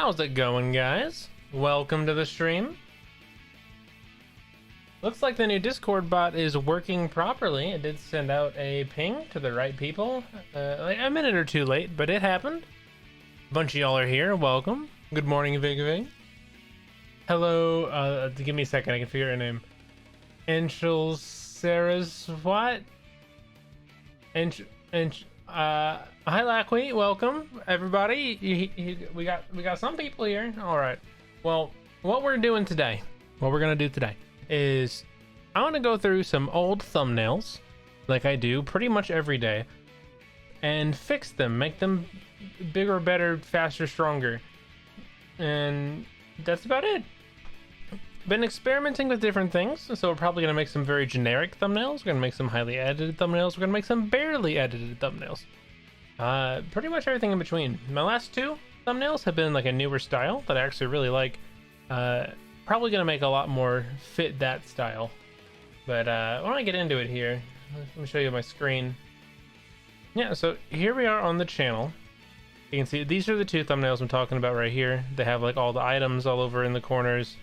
How's it going, guys? Welcome to the stream. Looks like the new Discord bot is working properly. It did send out a ping to the right people. Like a minute or two late, but it happened. A bunch of y'all are here. Welcome. Good morning, Vig Vig. Hello. Give me a second. I can figure your name. Anshel Sarah's what? Hi Lackwee, welcome everybody. We got some people here. All right. Well, what we're gonna do today is I want to go through some old thumbnails, like I do pretty much every day, and fix them, make them bigger, better, faster, stronger, and that's about it. Been experimenting with different things, so we're probably gonna make some very generic thumbnails. We're gonna make some highly edited thumbnails. We're gonna make some barely edited thumbnails. Pretty much everything in between. My last two thumbnails have been like a newer style that I actually really like. Probably gonna make a lot more fit that style. But why don't I get into it here? Let me show you my screen. Yeah, so here we are on the channel. You can see these are the two thumbnails I'm talking about right here. They have like all the items all over in the corners.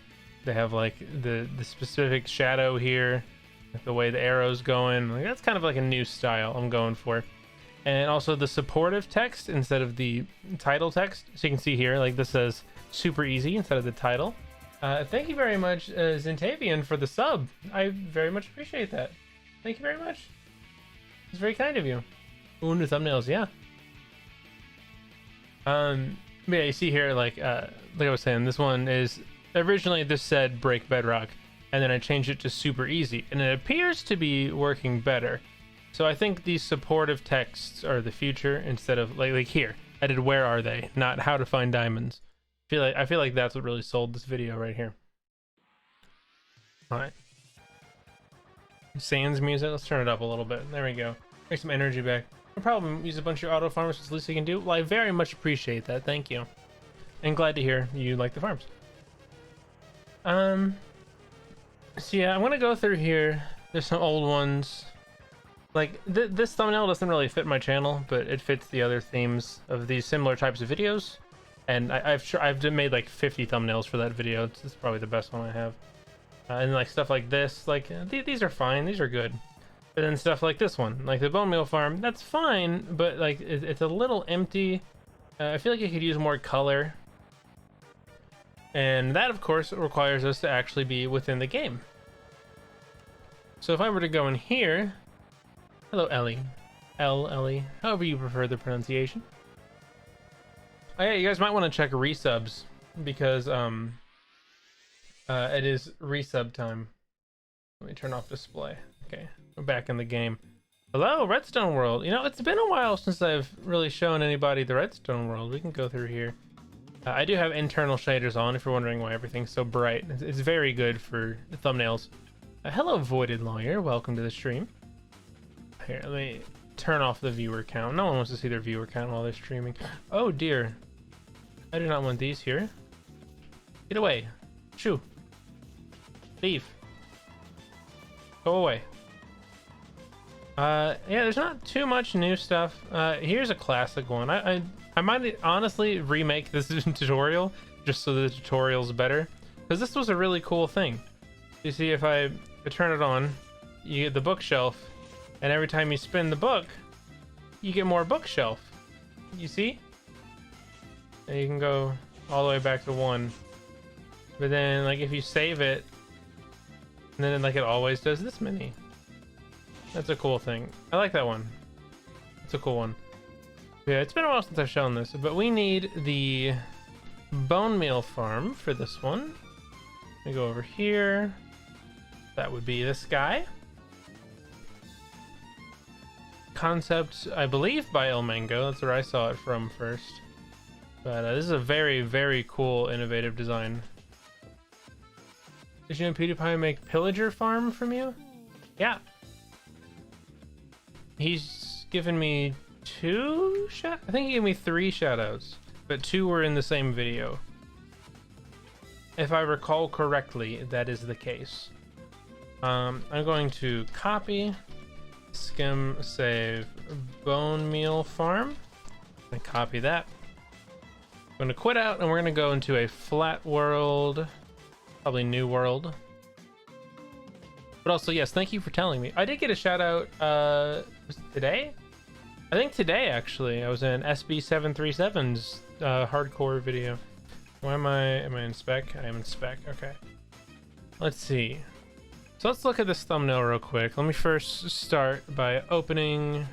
They have like the specific shadow here, like the way the arrow's going. Like, that's kind of like a new style I'm going for. And also the supportive text instead of the title text. So you can see here, like this says super easy instead of the title. Thank you very much, Zintavian, for the sub. I very much appreciate that. Thank you very much. It's very kind of you. Ooh, new thumbnails, yeah. Yeah, you see here, like I was saying, this one is originally this said break bedrock, and then I changed it to super easy, and it appears to be working better. So I think these supportive texts are the future instead of like here. I did where are they, not how to find diamonds. I feel like that's what really sold this video right here. All right. Sans music. Let's turn it up a little bit. There we go. Make some energy back. No problem. Use a bunch of auto farms. It's the least we can do. Well, I very much appreciate that. Thank you. And glad to hear you like the farms. So yeah, I'm gonna go through here. There's some old ones. Like this thumbnail doesn't really fit my channel, but it fits the other themes of these similar types of videos. And I've made like 50 thumbnails for that video. It's probably the best one I have. And like stuff like this, like these are fine. These are good. But then stuff like this one, like the bone meal farm, that's fine, but like it's a little empty. I feel like it could use more color. And that, of course, requires us to actually be within the game. So if I were to go in here, hello, Ellie. Ellie, however you prefer the pronunciation. Oh yeah, you guys might want to check resubs because it is resub time. Let me turn off display. Okay, we're back in the game. Hello, Redstone World. You know, it's been a while since I've really shown anybody the Redstone World. We can go through here. I do have internal shaders on if you're wondering why everything's so bright. It's very good for the thumbnails. Hello, Voided Lawyer. Welcome to the stream. Here, let me turn off the viewer count. No one wants to see their viewer count while they're streaming. Oh dear. I do not want these here. Get away. Shoo. Leave. Go away. Yeah, there's not too much new stuff. Here's a classic one. I might honestly remake this tutorial just so the tutorial's better, because this was a really cool thing. You see, if I turn it on, you get the bookshelf, and every time you spin the book, you get more bookshelf. You see? And you can go all the way back to 1. But then, like, if you save it, and then like it always does this many. That's a cool thing. I like that one. It's a cool one. Yeah, it's been a while since I've shown this, but we need the bone meal farm for this one. We go over here. That would be this guy. Concept, I believe, by El Mango. That's where I saw it from first. But this is a very, very cool, innovative design. Did you and PewDiePie make Pillager Farm from you? Yeah. He's given me 2 shout. I think he gave me 3 shoutouts, but 2 were in the same video. If I recall correctly, that is the case. I'm going to copy, skim, save, bone meal farm, and copy that. I'm gonna quit out and we're gonna go into a flat world, probably new world. But also, yes, thank you for telling me. I did get a shout out was it today? I think today actually. I was in SB737's hardcore video. Why am I in spec? I am in spec. Okay. Let's see. So let's look at this thumbnail real quick. Let me first start by opening.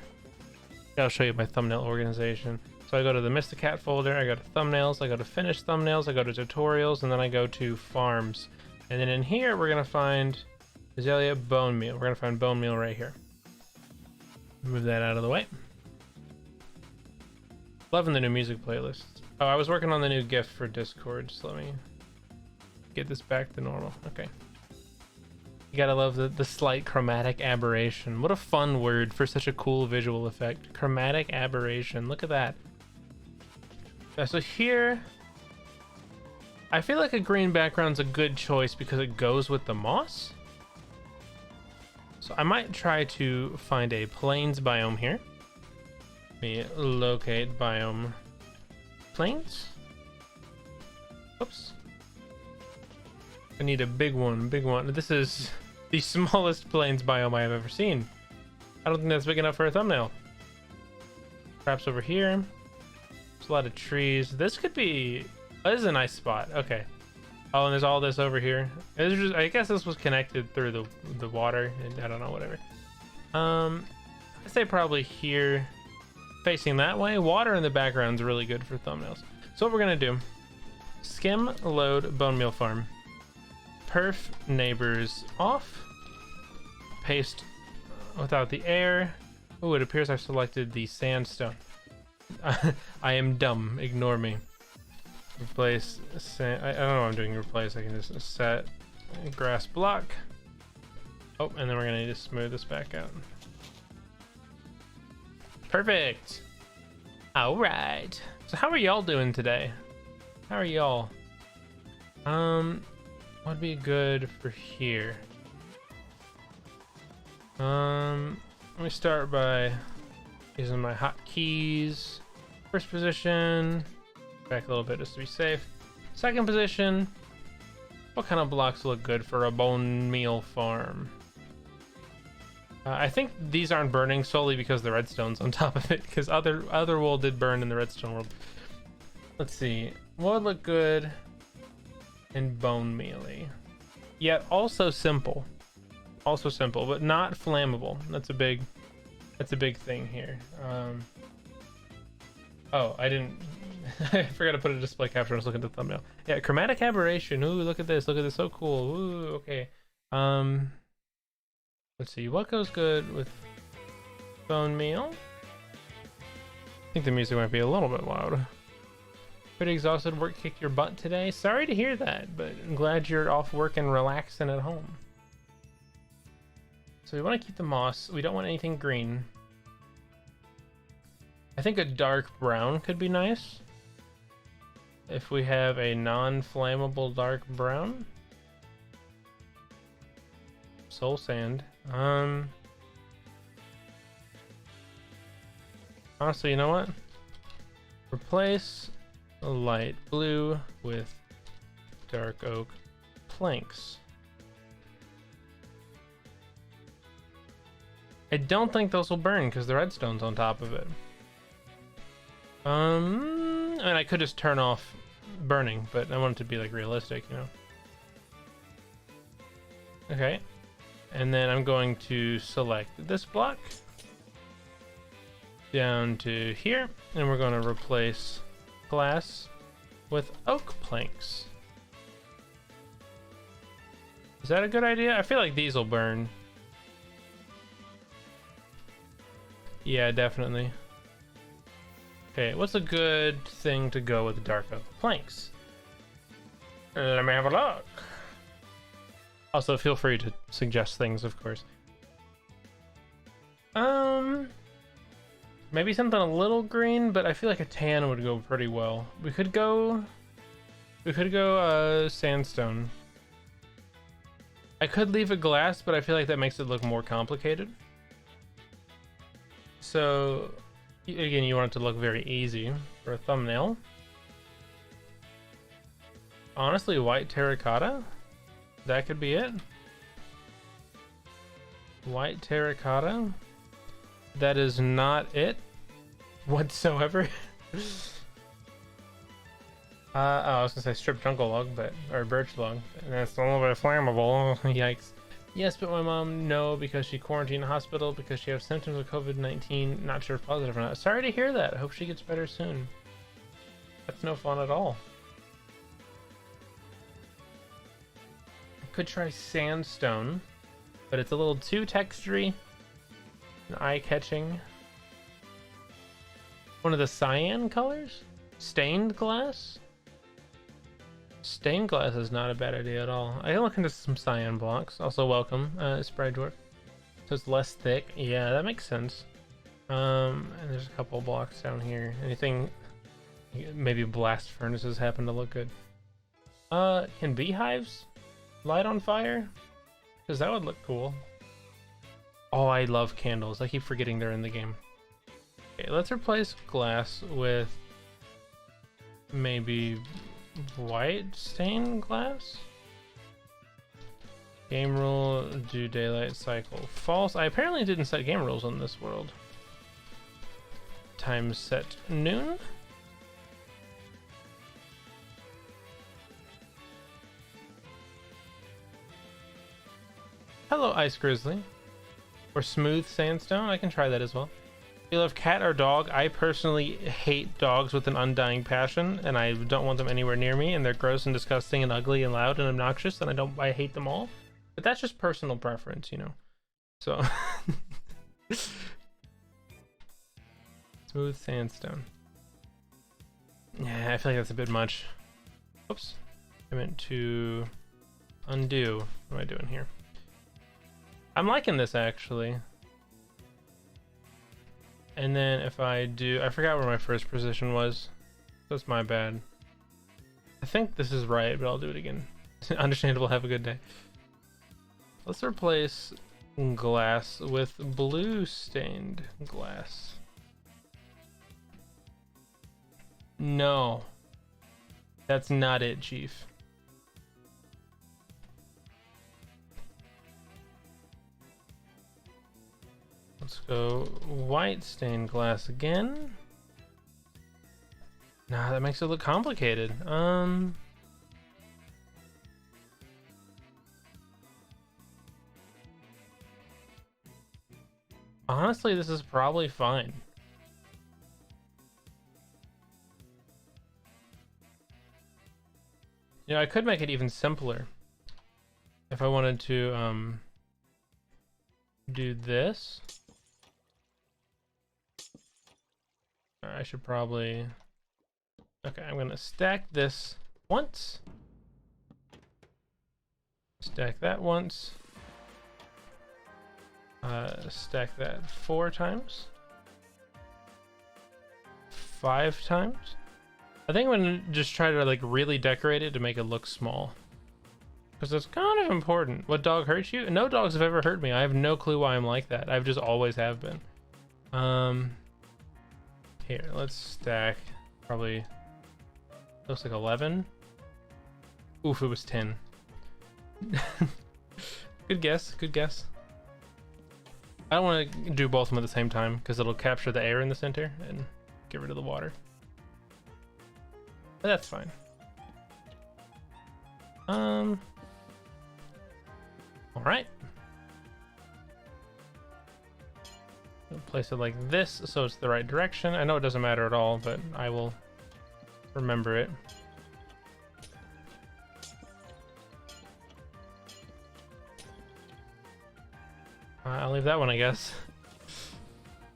I'll show you my thumbnail organization. So I go to the Mysticat folder, I go to thumbnails, I go to finished thumbnails, I go to tutorials, and then I go to farms. And then in here, we're gonna find Azalea bone meal. We're gonna find bone meal right here. Move that out of the way. Loving the new music playlist. Oh, I was working on the new GIF for Discord, so let me get this back to normal. Okay. You gotta love the slight chromatic aberration. What a fun word for such a cool visual effect. Chromatic aberration. Look at that. Yeah, so here, I feel like a green background's a good choice because it goes with the moss. So I might try to find a plains biome here. Let me locate biome plains. Oops. I need a big one, big one. This is the smallest plains biome I have ever seen. I don't think that's big enough for a thumbnail. Perhaps over here. There's a lot of trees. This could be... Oh, this is a nice spot. Okay. Oh, and there's all this over here. I guess this was connected through the water. And I don't know, whatever. I'd say probably here, facing that way. Water in the background is really good for thumbnails. So what we're gonna do, skim load bone meal farm. Perf neighbors off. Paste without the air. Oh, it appears I've selected the sandstone. I am dumb. Ignore me. Replace sand. I don't know what I'm doing. Replace. I can just set grass block. Oh, and then we're gonna need to smooth this back out. Perfect. All right. So how are y'all doing today? How are y'all? What'd be good for here? Let me start by using my hotkeys. First position, back a little bit just to be safe. Second position, what kind of blocks look good for a bone meal farm? I think these aren't burning solely because the redstone's on top of it, because other wool did burn in the redstone world. Let's see, what would look good in bone mealy, yet also simple. Also simple, but not flammable. That's a big thing here. Oh, I didn't. I forgot to put a display capture. I was looking at the thumbnail. Yeah, chromatic aberration. Ooh, look at this. Look at this. So cool. Ooh, okay. Let's see. What goes good with bone meal? I think the music might be a little bit loud. Pretty exhausted. Work kicked your butt today. Sorry to hear that, but I'm glad you're off work and relaxing at home. So we want to keep the moss. We don't want anything green. I think a dark brown could be nice. If we have a non-flammable dark brown. Soul sand. Honestly, you know what? Replace light blue with dark oak planks. I don't think those will burn because the redstone's on top of it. I mean, I could just turn off burning, but I want it to be like realistic, you know. Okay, and then I'm going to select this block down to here, and we're going to replace glass with oak planks. Is that a good idea? I feel like these will burn. Yeah, definitely. Okay, what's a good thing to go with dark oak planks? Let me have a look. Also, feel free to suggest things, of course. Maybe something a little green, but I feel like a tan would go pretty well. We could go sandstone. I could leave a glass, but I feel like that makes it look more complicated. So, again, you want it to look very easy for a thumbnail. Honestly, white terracotta? That could be it. White terracotta? That is not it whatsoever. Oh, I was gonna say strip jungle log, or birch log, and that's a little bit flammable. Yikes. Yes, but my mom, no, because she quarantined in the hospital because she has symptoms of COVID-19. Not sure if positive or not. Sorry to hear that. I hope she gets better soon. That's no fun at all. I could try sandstone, but it's a little too textury and eye-catching. One of the cyan colors? Stained glass? Stained glass is not a bad idea at all. I can look into some cyan blocks. Also welcome, Spray Dwarf. So it's less thick. Yeah, that makes sense. And there's a couple blocks down here. Anything, maybe blast furnaces happen to look good. Can beehives light on fire? Because that would look cool. Oh, I love candles. I keep forgetting they're in the game. Okay, let's replace glass with maybe white stained glass. Game rule, do daylight cycle. False. I apparently didn't set game rules on this world. Time set noon. Hello, Ice Grizzly. Or smooth sandstone. I can try that as well. You love cat or dog? I personally hate dogs with an undying passion, and I don't want them anywhere near me, and they're gross and disgusting and ugly and loud and obnoxious, and I hate them all. But that's just personal preference, you know. So smooth sandstone. Yeah, I feel like that's a bit much. Oops. I meant to undo. What am I doing here? I'm liking this actually. And then if I do, I forgot where my first position was. That's my bad. I think this is right, but I'll do it again. Understandable, have a good day. Let's replace glass with blue stained glass. No. That's not it, Chief. Let's go white stained glass again. Nah, that makes it look complicated. Honestly, this is probably fine. You know, I could make it even simpler if I wanted to do this. I should probably... Okay, I'm gonna stack this once. Stack that once. Stack that 4 times. 5 times. I think I'm gonna just try to like really decorate it to make it look small. Because it's kind of important. What dog hurt you? No dogs have ever hurt me. I have no clue why I'm like that. I've just always have been. Here, let's stack probably, looks like 11. Oof, it was 10. Good guess, good guess. I don't want to do both of them at the same time because it'll capture the air in the center and get rid of the water. But that's fine. All right. Place it like this so it's the right direction. I know it doesn't matter at all, but I will remember it. I'll leave that one, I guess.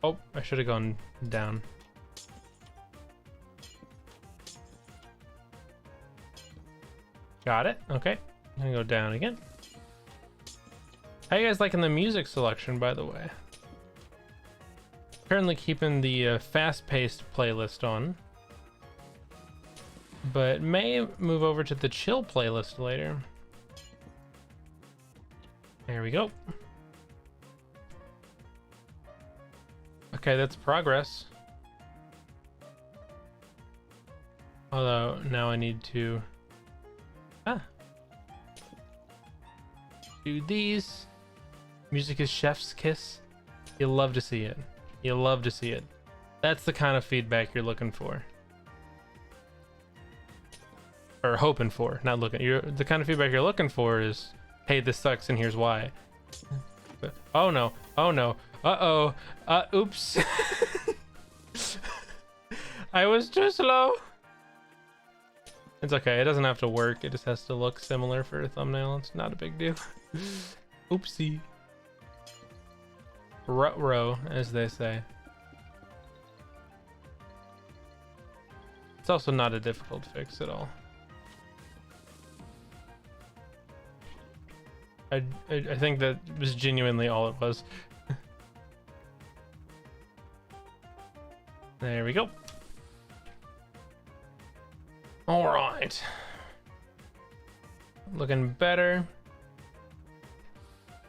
Oh, I should have gone down. Got it. Okay. I'm gonna go down again. How you guys liking the music selection, by the way? Currently keeping the fast-paced playlist on, but may move over to the chill playlist later. There we go. Okay, that's progress. Although now I need to Ah. Do these. Music is chef's kiss. You'll love to see it. You'll love to see it. That's the kind of feedback you're looking for. Or hoping for, not looking. The kind of feedback you're looking for is, hey, this sucks and here's why. But, oh no, oh no, uh-oh, oops. I was too slow. It's okay, it doesn't have to work, it just has to look similar for a thumbnail. It's not a big deal. Oopsie. Ruh-roh, as they say. It's also not a difficult fix at all. I think that was genuinely all it was. There we go. All right. Looking better.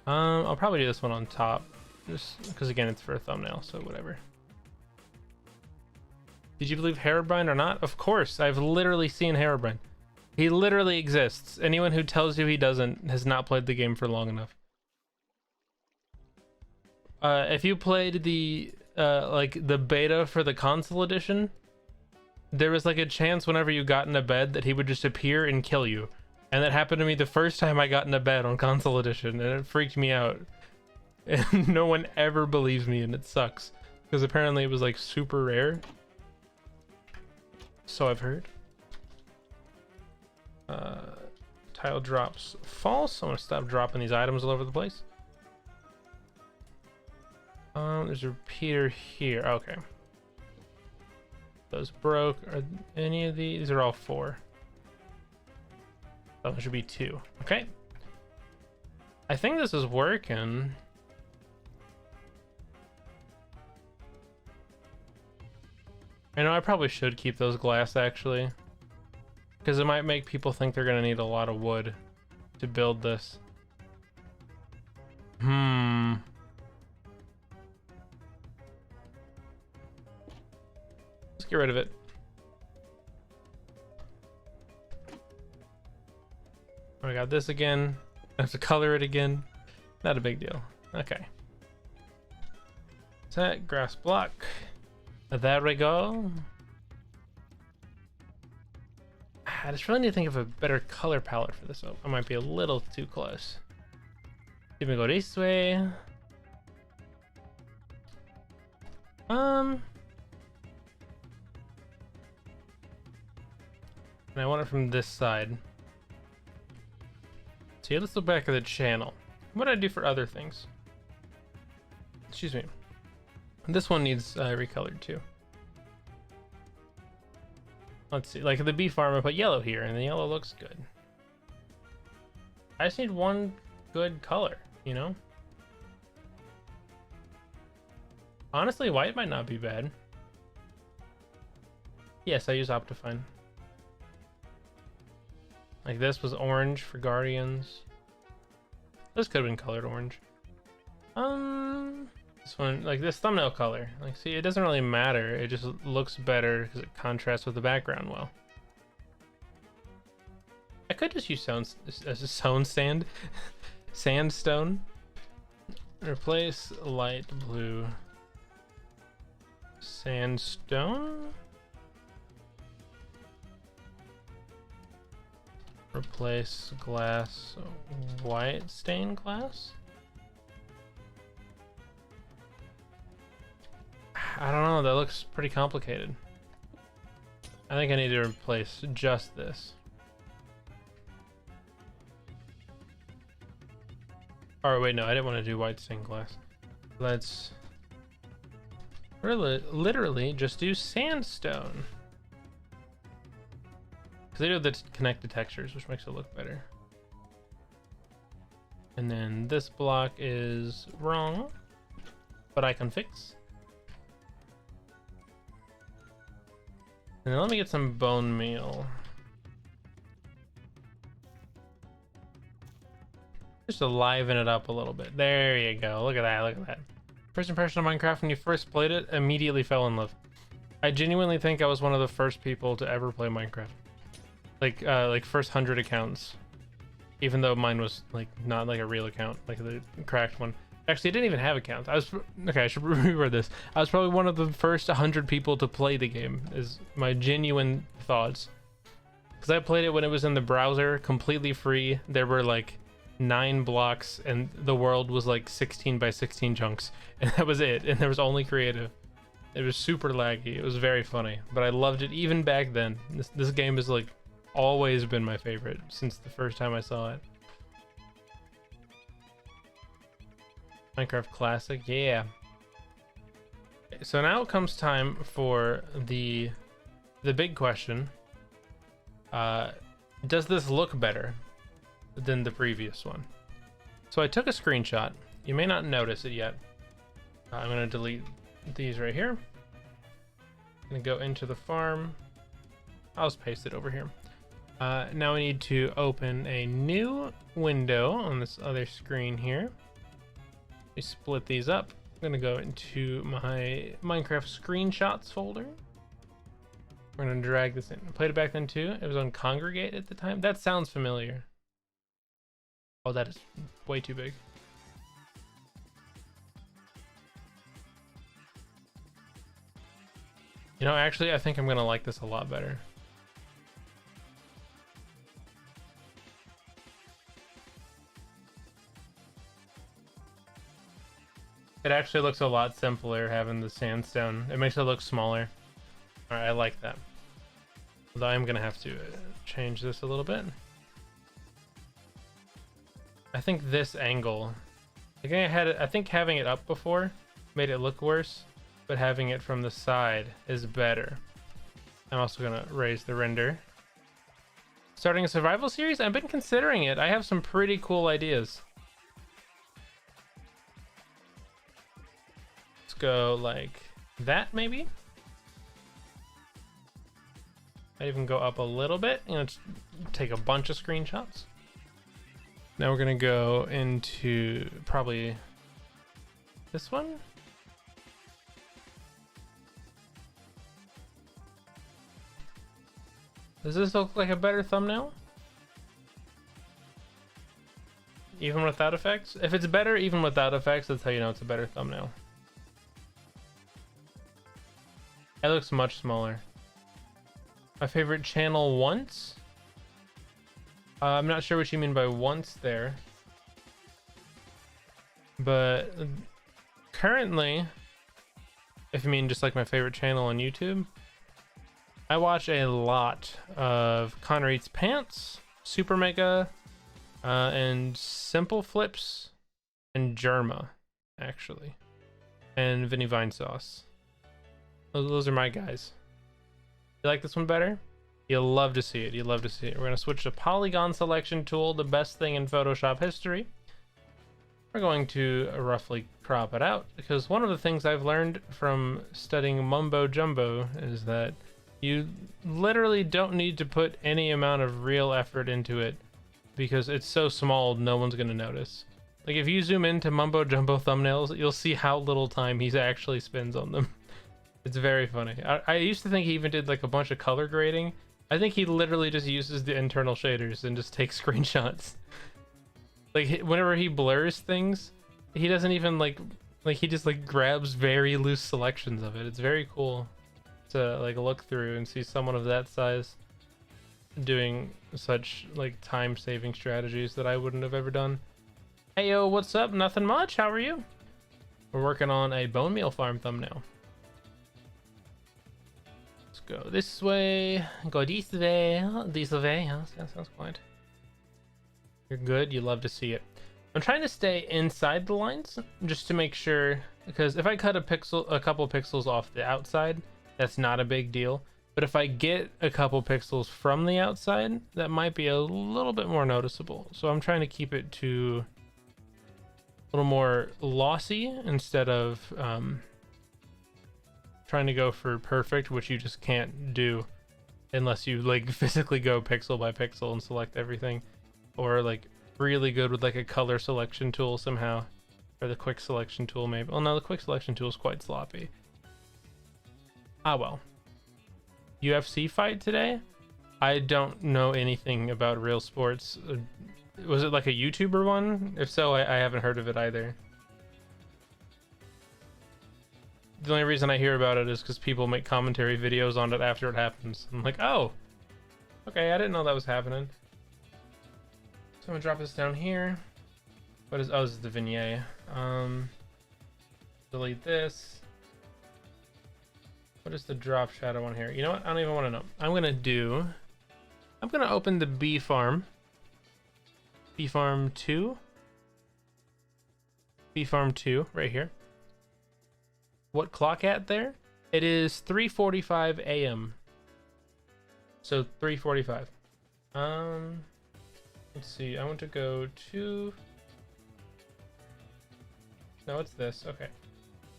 I'll probably do this one on top, just because again it's for a thumbnail, so whatever. Did you believe Herobrine or not? Of course, I've literally seen Herobrine. He literally exists. Anyone who tells you he doesn't has not played the game for long enough. If you played the like the beta for the console edition, there was like a chance whenever you got into bed that he would just appear and kill you. And that happened to me the first time I got into bed on console edition, and it freaked me out. And no one ever believes me, and it sucks. Because apparently it was like super rare. So I've heard. Tile drops false. I'm gonna stop dropping these items all over the place. There's a repeater here. Okay. Those broke. Are any of these are all 4? Oh, there should be 2. Okay. I think this is working. I know I probably should keep those glass actually, because it might make people think they're gonna need a lot of wood to build this. Let's get rid of it. I got this again. I have to color it again. Not a big deal. Okay. Set grass block. There we go. I just really need to think of a better color palette for this. Oh, I might be a little too close. Let me go this way. And I want it from this side. So yeah, let's look back at the channel. What did I do for other things? Excuse me. This one needs recolored too. Let's see, like the bee farm, I put yellow here, and the yellow looks good. I just need one good color, you know? Honestly, white might not be bad. Yes, I use Optifine. Like this was orange for Guardians. This could have been colored orange. This one, like this thumbnail color. Like, see, it doesn't really matter. It just looks better because it contrasts with the background well. I could just use sand, sandstone. Replace light blue sandstone. Replace glass white stained glass. I don't know, that looks pretty complicated. I think I need to replace just this. Or wait, no, I didn't want to do white stained glass. Let's literally just do sandstone. Because they do the connected textures, which makes it look better. And then this block is wrong, but I can fix. And then let me get some bone meal. Just to liven it up a little bit. There you go. Look at that. Look at that. First impression of Minecraft when you first played it, immediately fell in love. I genuinely think I was one of the first people to ever play Minecraft. like first 100 accounts, even though mine was like not like a real account, like the cracked one. Actually, I didn't even have accounts. I was okay. I should reword this. I was probably one of the first 100 people to play the game. Is my genuine thoughts, because I played it when it was in the browser, completely free. There were like 9 blocks, and the world was like 16 by 16 chunks, and that was it. And there was only creative. It was super laggy. It was very funny, but I loved it even back then. This game has like always been my favorite since the first time I saw it. Minecraft Classic, yeah. So now comes time for the big question. Does this look better than the previous one? So I took a screenshot. You may not notice it yet. I'm gonna delete these right here. I'm gonna go into the farm. I'll just paste it over here. Now we need to open a new window on this other screen here. We split these up. I'm gonna go into my Minecraft screenshots folder. We're gonna drag this in. I played it back then too. It was on Congregate at the time. That sounds familiar. Oh, that is way too big. You know, actually, I think I'm gonna like this a lot better. It actually looks a lot simpler having the sandstone. It makes it look smaller. Alright, I like that. Although I'm gonna have to change this a little bit. I think this angle, I think having it up before made it look worse, but having it from the side is better. I'm also gonna raise the render. Starting a survival series? I've been considering it. I have some pretty cool ideas. Go like that, maybe. I even go up a little bit. You know, take a bunch of screenshots. Now we're gonna go into probably this one. Does this look like a better thumbnail? Even without effects? If it's better even without effects, that's how you know it's a better thumbnail. It looks much smaller. My favorite channel once? I'm not sure what you mean by once there. But currently, if you mean just like my favorite channel on YouTube, I watch a lot of Connor Eats Pants, Super Mega, and Simple Flips, and Germa, actually. And Vinny Vine Sauce. Those are my guys. You like this one better? You'll love to see it. You'll love to see it. We're going to switch to polygon selection tool, the best thing in Photoshop history. We're going to roughly crop it out, because one of the things I've learned from studying mumbo jumbo is that you literally don't need to put any amount of real effort into it, because it's so small no one's going to notice. Like if you zoom into mumbo jumbo thumbnails, you'll see how little time he actually spends on them. It's very funny. I used to think he even did like a bunch of color grading. I think he literally just uses the internal shaders and just takes screenshots. Like whenever he blurs things, he doesn't even like he just like grabs very loose selections of it. It's very cool to like look through and see someone of that size doing such like time-saving strategies that I wouldn't have ever done. Hey yo, what's up? Nothing much. How are you? We're working on a bone meal farm thumbnail. Go this way, go this way, yes, sounds quite. You're good, you love to see it. I'm trying to stay inside the lines just to make sure, because if I cut a couple pixels off the outside, that's not a big deal. But if I get a couple pixels from the outside, that might be a little bit more noticeable. So I'm trying to keep it to a little more lossy instead of trying to go for perfect, which you just can't do unless you like physically go pixel by pixel and select everything, or like really good with like a color selection tool somehow, or the quick selection tool maybe. Oh no, the quick selection tool is quite sloppy. Ah well. UFC fight today? I don't know anything about real sports. Was it like a YouTuber one? If so, I haven't heard of it either. The only reason I hear about it is because people make commentary videos on it after it happens. I'm like, oh, okay, I didn't know that was happening. So I'm gonna drop this down here. What is, oh, this is the vignette. Delete this. What is the drop shadow on here? You know what? I don't even want to know. I'm gonna open the bee farm. Bee farm 2. Bee farm 2 right here. What clock at there? It is 3:45 a.m. So 3:45. Let's see. I want to go to. No, it's this. Okay.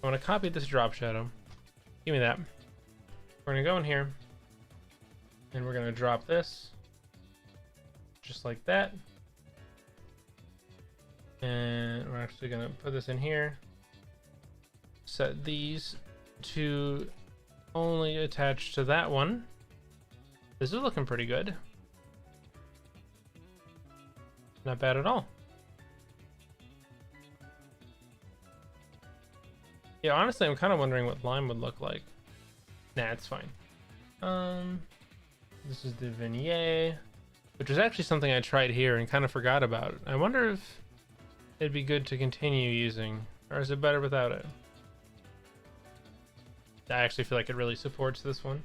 I want to copy this drop shadow. Give me that. We're gonna go in here, and we're gonna drop this, just like that. And we're actually gonna put this in here. Set these to only attach to that one. This is looking pretty good. Not bad at all. Yeah, honestly, I'm kind of wondering what lime would look like. Nah, it's fine. This is the vignette, which was actually something I tried here and kind of forgot about. I wonder if it'd be good to continue using, or is it better without it? I actually feel like it really supports this one.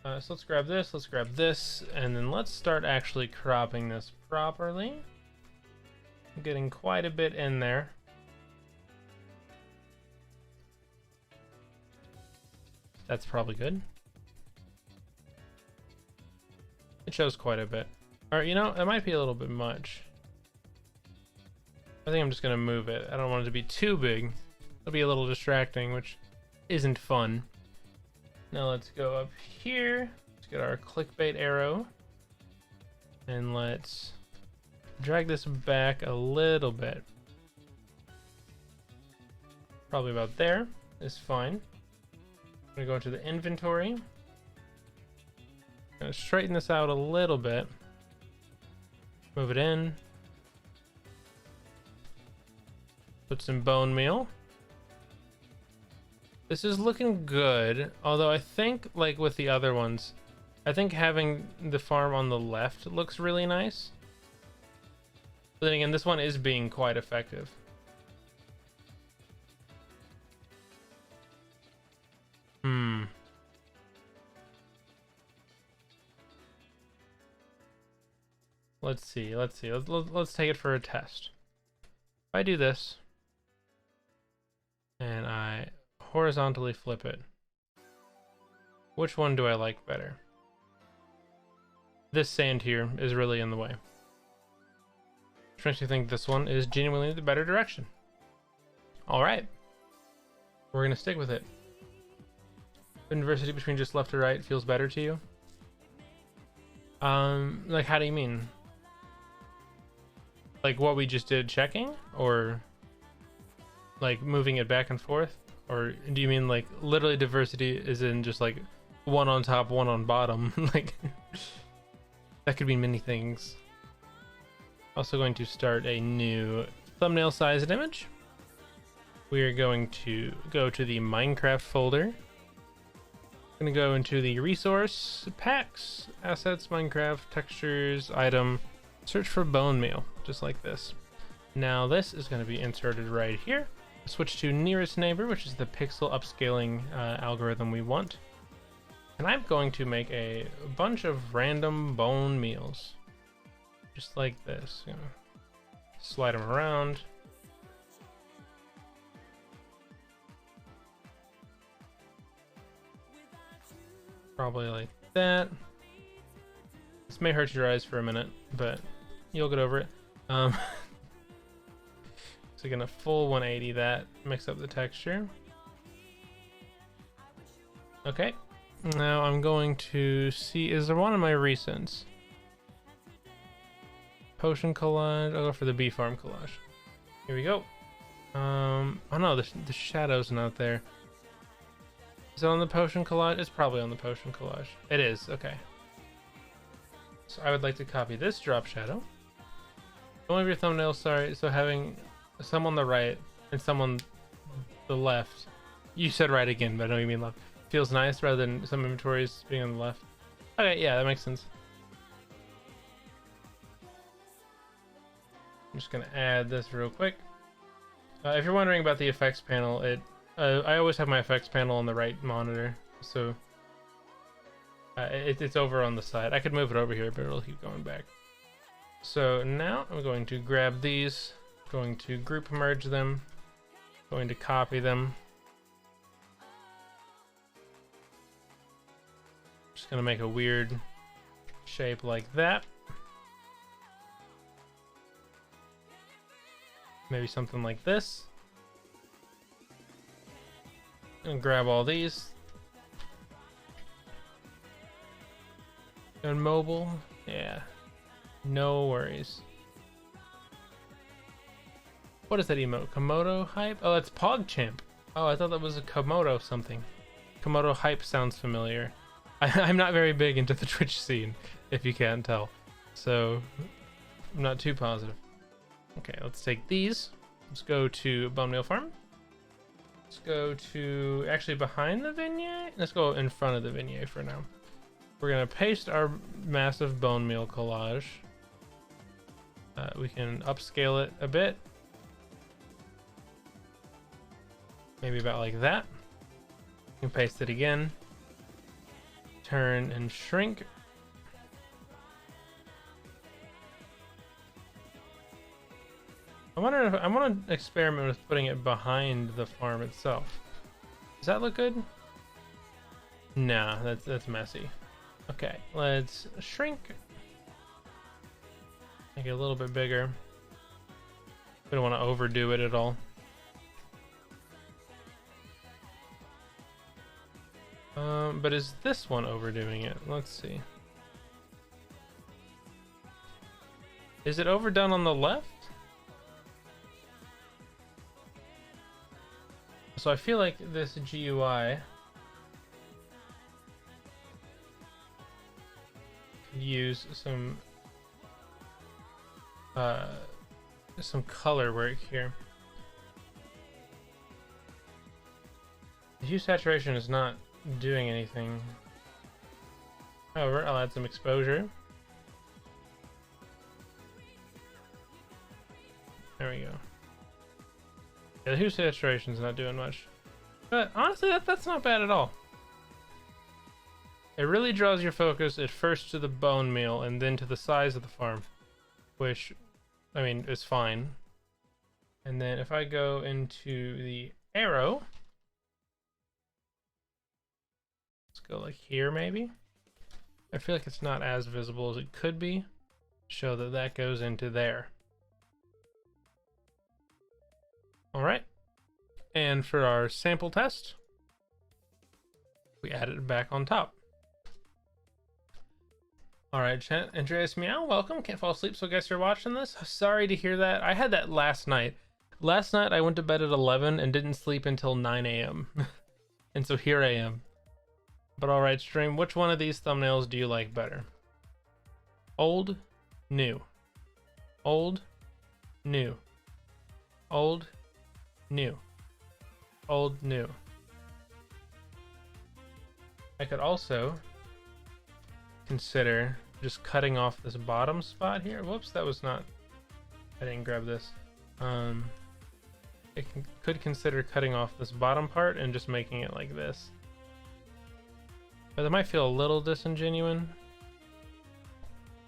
So let's grab this, and then let's start actually cropping this properly. I'm getting quite a bit in there. That's probably good. It shows quite a bit. Alright, you know, it might be a little bit much. I think I'm just gonna move it. I don't want it to be too big. It'll be a little distracting, which isn't fun. Now let's go up here. Let's get our clickbait arrow. And let's drag this back a little bit. Probably about there is fine. I'm gonna go into the inventory. Gonna straighten this out a little bit. Move it in. Put some bone meal. This is looking good, although I think, like with the other ones, I think having the farm on the left looks really nice. But then again, this one is being quite effective. Let's see. Let's take it for a test. If I do this, and I horizontally flip it, which one do I like better? This sand here is really in the way, which makes me think this one is genuinely the better direction. All right, we're gonna stick with it. Inversity between just left to right feels better to you? Like, how do you mean? Like what we just did, checking, or like moving it back and forth? Or do you mean like literally diversity is in just like one on top, one on bottom? Like that could mean many things. Also going to start a new thumbnail sized image. We are going to go to the Minecraft folder. Going to go into the resource, packs, assets, Minecraft, textures, item, search for bone meal, just like this. Now this is going to be inserted right here. Switch to nearest neighbor, which is the pixel upscaling algorithm we want. And I'm going to make a bunch of random bone meals, just like this. You know, slide them around. Probably like that. This may hurt your eyes for a minute, but you'll get over it. So gonna full 180 that, mix up the texture. Okay, now I'm going to see, is there one of my recents? Potion collage, I'll go for the bee farm collage. Here we go. Oh no, the shadow's not there. Is it on the potion collage? It's probably on the potion collage. It is, okay. So I would like to copy this drop shadow. One of your thumbnails, sorry, so having some on the right and some on the left. You said right again, but I know you mean left. Feels nice rather than some inventories being on the left. Okay, yeah, that makes sense. I'm just gonna add this real quick. If you're wondering about the effects panel, I always have my effects panel on the right monitor, so it's over on the side. I could move it over here, but it'll keep going back. So now I'm going to grab these, going to group merge them, going to copy them. Just gonna make a weird shape like that. Maybe something like this. And grab all these. And mobile, yeah. No worries. What is that emote? Komodo hype? Oh, that's PogChamp. Oh, I thought that was a Komodo something. Komodo hype sounds familiar. I'm not very big into the Twitch scene, if you can't tell. So, I'm not too positive. Okay, let's take these. Let's go to Bone Meal Farm. Let's go to, actually behind the vignette? Let's go in front of the vignette for now. We're gonna paste our massive bone meal collage. We can upscale it a bit. Maybe about like that. You can paste it again. Turn and shrink. I wonder if I want to experiment with putting it behind the farm itself. Does that look good? Nah, that's messy. Okay, let's shrink. Make it a little bit bigger. We don't want to overdo it at all. But is this one overdoing it? Let's see. Is it overdone on the left? So I feel like this GUI could use some color work here. The hue saturation is not doing anything. However, I'll add some exposure. There we go. Yeah, the hue saturation is not doing much, but honestly, that's not bad at all. It really draws your focus at first to the bone meal and then to the size of the farm, which, I mean, is fine. And then if I go into the arrow, let's go like here maybe. I feel like it's not as visible as it could be. Show that that goes into there. All right, and for our sample test, we add it back on top. All right, chat. Andreas Meow, welcome. Can't fall asleep, so I guess you're watching this. Sorry to hear that. I had that last night. Last night I went to bed at 11 and didn't sleep until 9 a.m. And so here I am. But all right, stream, which one of these thumbnails do you like better? Old, new. Old, new. Old, new. Old, new. I could also consider just cutting off this bottom spot here. Whoops, that was not, I didn't grab this. Could consider cutting off this bottom part and just making it like this. But that might feel a little disingenuous.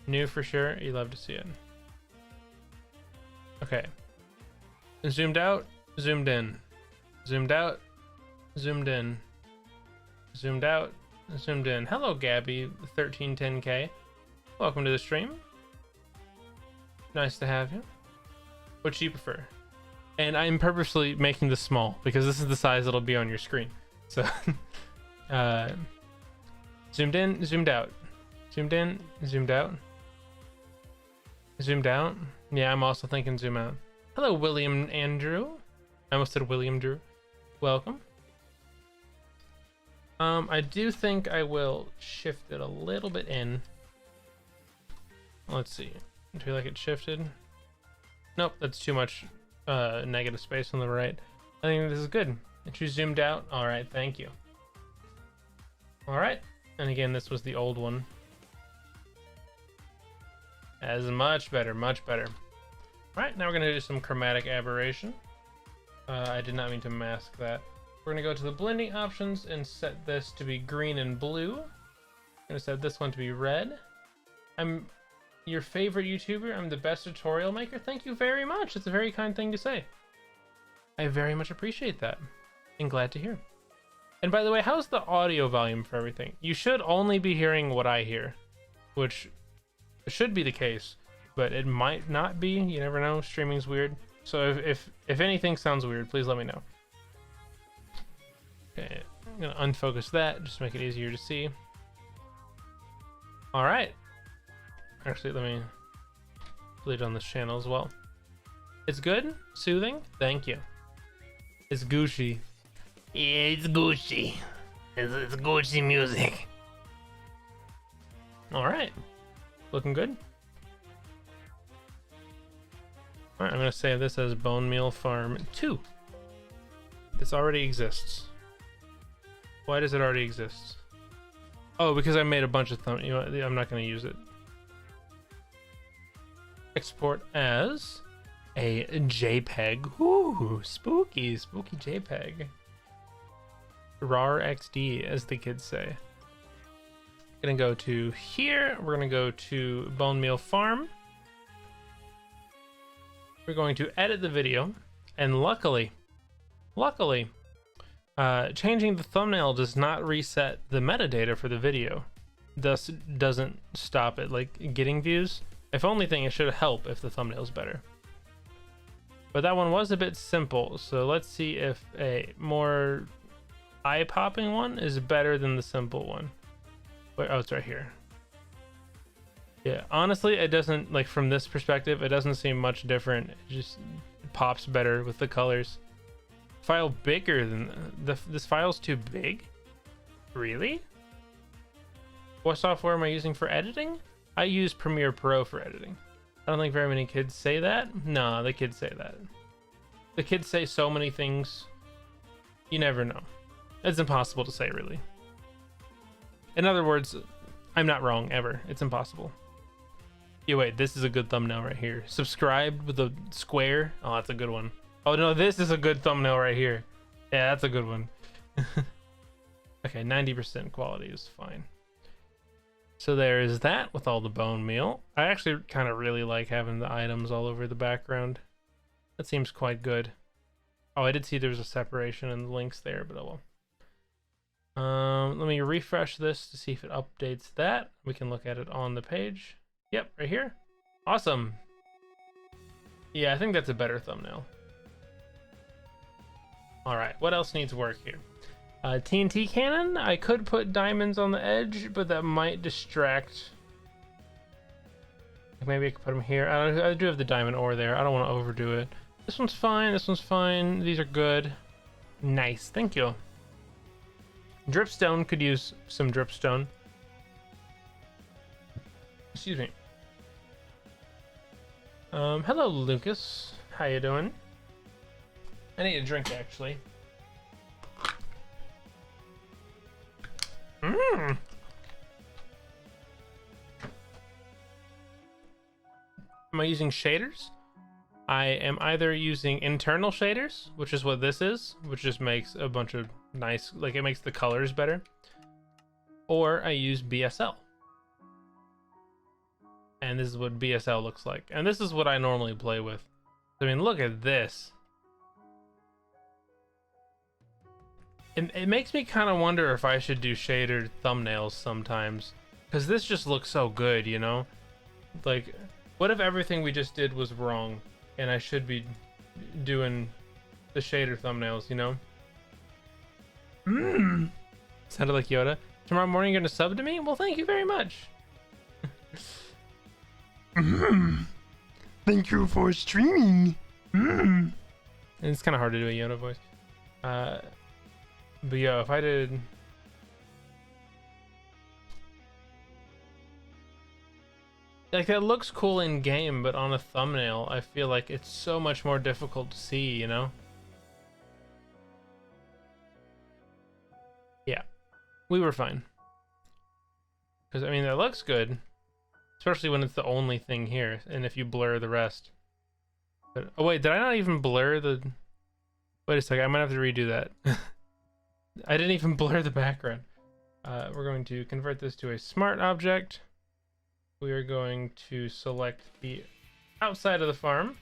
New for sure, you love to see it. Okay. Zoomed out, zoomed in. Zoomed out, zoomed in. Zoomed out, zoomed in. Hello, Gabby, 1310K. Welcome to the stream. Nice to have you. What do you prefer? And I'm purposely making this small because this is the size that'll be on your screen. So, zoomed in, zoomed out. Zoomed in, zoomed out. Zoomed out. Yeah, I'm also thinking zoom out. Hello, William Andrew. I almost said William Drew. Welcome. I do think I will shift it a little bit in. Let's see. Do you feel like it shifted? Nope, that's too much negative space on the right. I think this is good. If you zoomed out, all right, thank you. All right, and again, this was the old one. That is much better, much better. All right, now we're gonna do some chromatic aberration. I did not mean to mask that. We're gonna go to the blending options and set this to be green and blue. I'm gonna set this one to be red. I'm your favorite YouTuber. I'm the best tutorial maker. Thank you very much. It's a very kind thing to say. I very much appreciate that and glad to hear. And by the way, how's the audio volume for everything? You should only be hearing what I hear, which should be the case, but it might not be. You never know. Streaming's weird. So if anything sounds weird, please let me know. Okay, I'm gonna unfocus that just to make it easier to see. All right. Actually, let me put it on this channel as well. It's good, soothing. Thank you. It's Gucci. Yeah, it's Gucci. It's Gucci music. All right, looking good. All right, I'm gonna save this as Bone Meal Farm 2. This already exists. Why does it already exist? Oh, because I made a bunch of thumbnails. You know, I'm not gonna use it. Export as a JPEG. Ooh, spooky JPEG. RAR XD, as the kids say. Gonna go to here. We're gonna go to Bone Meal Farm. We're going to edit the video, and luckily, changing the thumbnail does not reset the metadata for the video. Thus, doesn't stop it like getting views. If only thing, it should help if the thumbnail's better. But that one was a bit simple, so let's see if a more eye-popping one is better than the simple one. Wait, oh, it's right here. Yeah, honestly, it doesn't, like, from this perspective, it doesn't seem much different. It just pops better with the colors. File bigger than this file's too big? Really? What software am I using for editing? I use Premiere Pro for editing. I don't think very many kids say that. No, the kids say that. The kids say so many things. You never know. It's impossible to say, really. In other words, I'm not wrong ever. It's impossible. Yeah, wait, this is a good thumbnail right here. Subscribed with a square. Oh, that's a good one. Oh no, this is a good thumbnail right here. Yeah, that's a good one. Okay, 90% quality is fine. So there is that with all the bone meal. I actually kind of really like having the items all over the background. That seems quite good. Oh, I did see there was a separation in the links there, but oh well. Let me refresh this to see if it updates that. We can look at it on the page. Yep, right here. Awesome. Yeah, I think that's a better thumbnail. All right, what else needs work here? TNT cannon. I could put diamonds on the edge, but that might distract. Maybe I could put them here. I do have the diamond ore there. I don't want to overdo it. This one's fine. This one's fine. These are good. Nice. Thank you. Dripstone, could use some dripstone. Excuse me. Hello, Lucas. How you doing? I need a drink, actually. Mmm. Am I using shaders? I am either using internal shaders, which is what this is, which just makes a bunch of nice, like it makes the colors better, or I use BSL. And this is what BSL looks like. And this is what I normally play with. I mean, look at this. It makes me kind of wonder if I should do shader thumbnails sometimes. Because this just looks so good, you know? Like, what if everything we just did was wrong? And I should be doing the shader thumbnails, you know? Mmm. Sounded like Yoda. Tomorrow morning you're gonna sub to me? Well, thank you very much. Thank you for streaming. And it's kind of hard to do a Yoda voice. But yeah, if I did... Like, that looks cool in game, but on a thumbnail, I feel like it's so much more difficult to see, you know? Yeah, we were fine. Because, I mean, that looks good, especially when it's the only thing here, and if you blur the rest. But, oh wait, did I not even blur the... Wait a second, I might have to redo that. I didn't even blur the background. We're going to convert this to a smart object. We are going to select the outside of the farm.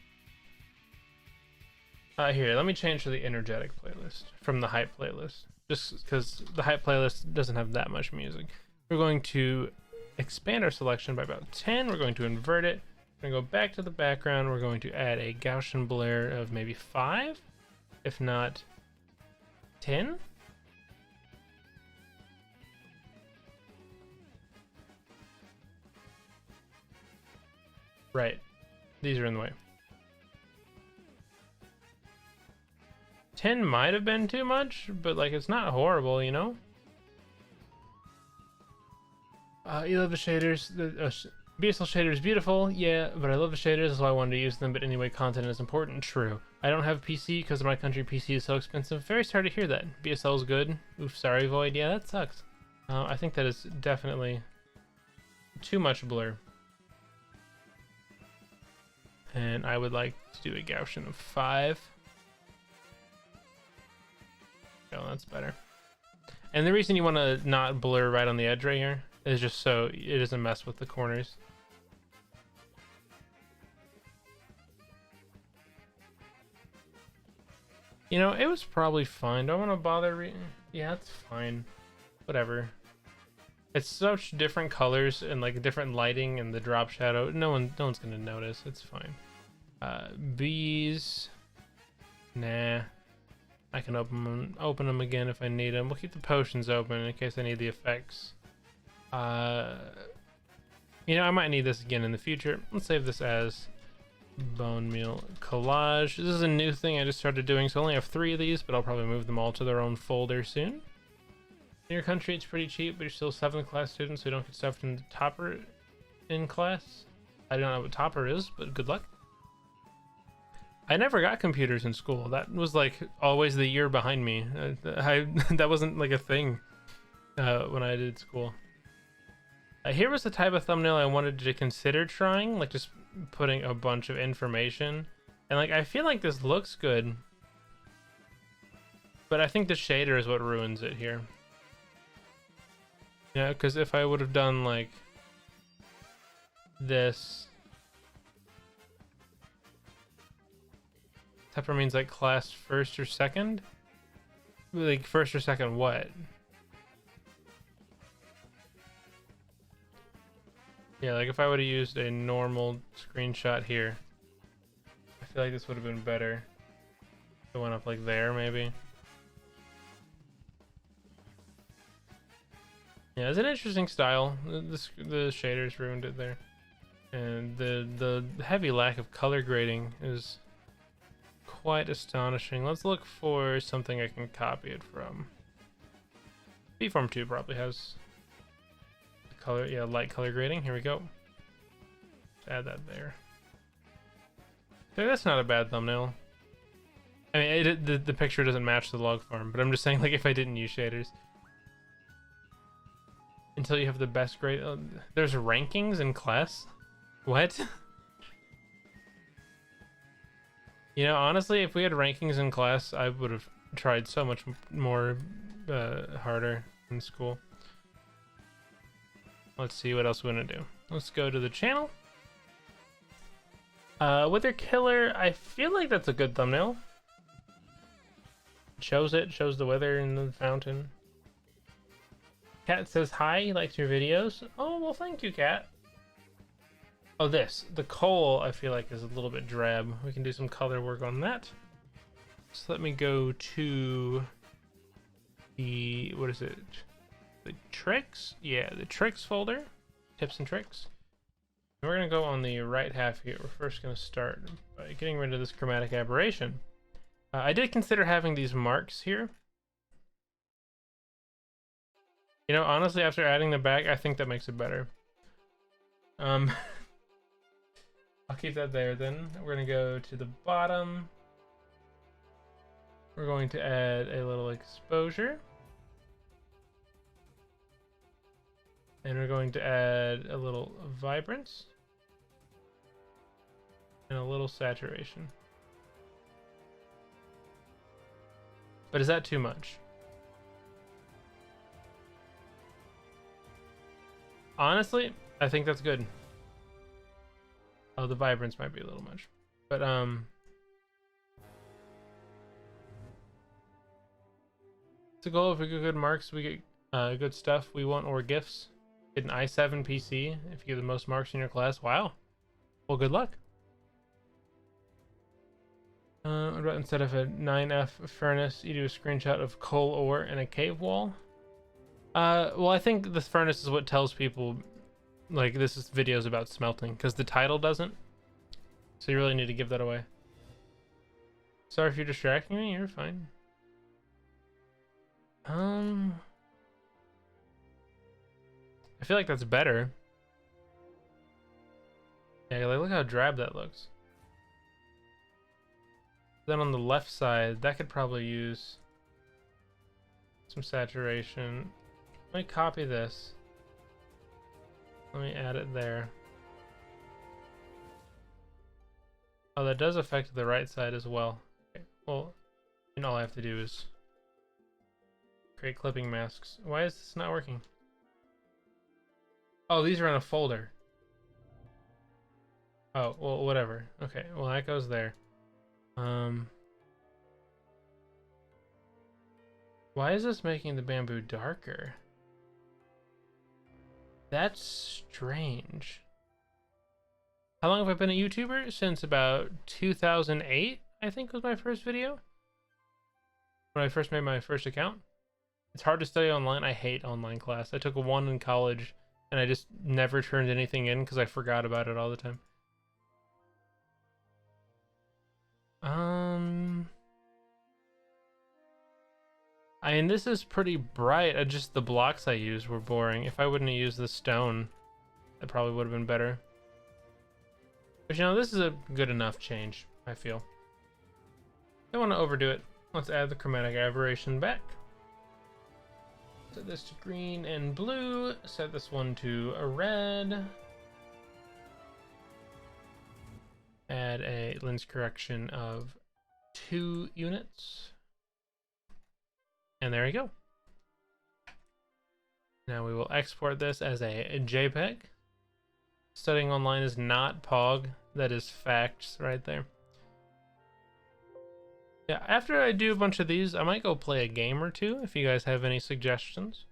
Here, let me change to the energetic playlist from the hype playlist, just because the hype playlist doesn't have that much music. We're going to expand our selection by about 10. We're going to invert it. We're going to go back to the background. We're going to add a Gaussian blur of maybe 5, if not 10. Right, these are in the way. 10 might have been too much, but like, it's not horrible, you know? You love the shaders. The BSL shader is beautiful, yeah, but I love the shaders, that's why I wanted to use them, but anyway, content is important, true. I don't have a PC because in my country PC is so expensive. Very sorry to hear that. BSL is good. Oof, sorry, Void. Yeah, that sucks. I think that is definitely too much blur. And I would like to do a Gaussian of 5. Oh, that's better. And the reason you want to not blur right on the edge right here is just so it doesn't mess with the corners. You know, it was probably fine. Do I want to bother yeah, it's fine. Whatever. It's such different colors and like different lighting and the drop shadow. No one's gonna notice. It's fine. Bees. Nah. I can open them again if I need them. We'll keep the potions open in case I need the effects. You know, I might need this again in the future. Let's save this as bone meal collage. This is a new thing I just started doing, so I only have 3 of these, but I'll probably move them all to their own folder soon. In your country, it's pretty cheap, but you're still 7th class students, so you don't get stuffed in the topper in class. I don't know what topper is, but good luck. I never got computers in school. That was like always the year behind me. That wasn't like a thing when I did school. Here was the type of thumbnail I wanted to consider trying, like just putting a bunch of information. And like, I feel like this looks good, but I think the shader is what ruins it here. Yeah, because if I would have done like this, Tepper means like class 1st or 2nd? Like 1st or 2nd what? Yeah, like if I would have used a normal screenshot here, I feel like this would have been better. It went up like there, maybe. Yeah, it's an interesting style. The shaders ruined it there. And the heavy lack of color grading is quite astonishing. Let's look for something I can copy it from. Beeform 2 probably has color, yeah, light color grading. Here we go. Add that there. Okay, that's not a bad thumbnail. I mean, the picture doesn't match the log farm, but I'm just saying, like, if I didn't use shaders. Until you have the best grade. There's rankings in class? What? You know, honestly, if we had rankings in class, I would have tried so much more harder in school. Let's see what else we want to do. Let's go to the channel. Wither Killer, I feel like that's a good thumbnail. Shows the weather in the fountain. Cat says hi, he likes your videos. Oh, well, thank you, Cat. Oh, the coal, I feel like is a little bit drab. We can do some color work on that. So let me go to the, what is it? The tricks? Yeah, the tricks folder. Tips and tricks. And we're gonna go on the right half here. We're first gonna start by getting rid of this chromatic aberration. I did consider having these marks here. You know, honestly, after adding them back, I think that makes it better. I'll keep that there then. We're gonna go to the bottom. We're going to add a little exposure. And we're going to add a little vibrance. And a little saturation. But is that too much? Honestly, I think that's good. Oh, the vibrance might be a little much. But it's a goal. If we get good marks, we get good stuff. We want or gifts. Get an i7 PC if you get the most marks in your class. Wow. Well, good luck. What about instead of a 9F furnace, you do a screenshot of coal ore and a cave wall? Well, I think the furnace is what tells people, like, this is videos about smelting, because the title doesn't. So you really need to give that away. Sorry if you're distracting me, you're fine. I feel like that's better. Yeah, like, look how drab that looks. Then on the left side, that could probably use some saturation. Let me copy this. Let me add it there. Oh, that does affect the right side as well. Okay. Well, and all I have to do is create clipping masks. Why is this not working? Oh, these are in a folder. Oh, well, whatever. Okay, well, that goes there. Why is this making the bamboo darker? That's strange. How long have I been a YouTuber? Since about 2008, I think was my first video. When I first made my first account. It's hard to study online. I hate online class. I took one in college and I just never turned anything in because I forgot about it all the time. I mean, this is pretty bright. Just the blocks I used were boring. If I wouldn't have used the stone, that probably would have been better. But you know, this is a good enough change, I feel. Don't want to overdo it. Let's add the chromatic aberration back. Set this to green and blue. Set this one to a red. Add a lens correction of 2 units. And there you go. Now we will export this as a JPEG. Studying online is not POG. That is facts right there. Yeah, after I do a bunch of these, I might go play a game or two if you guys have any suggestions.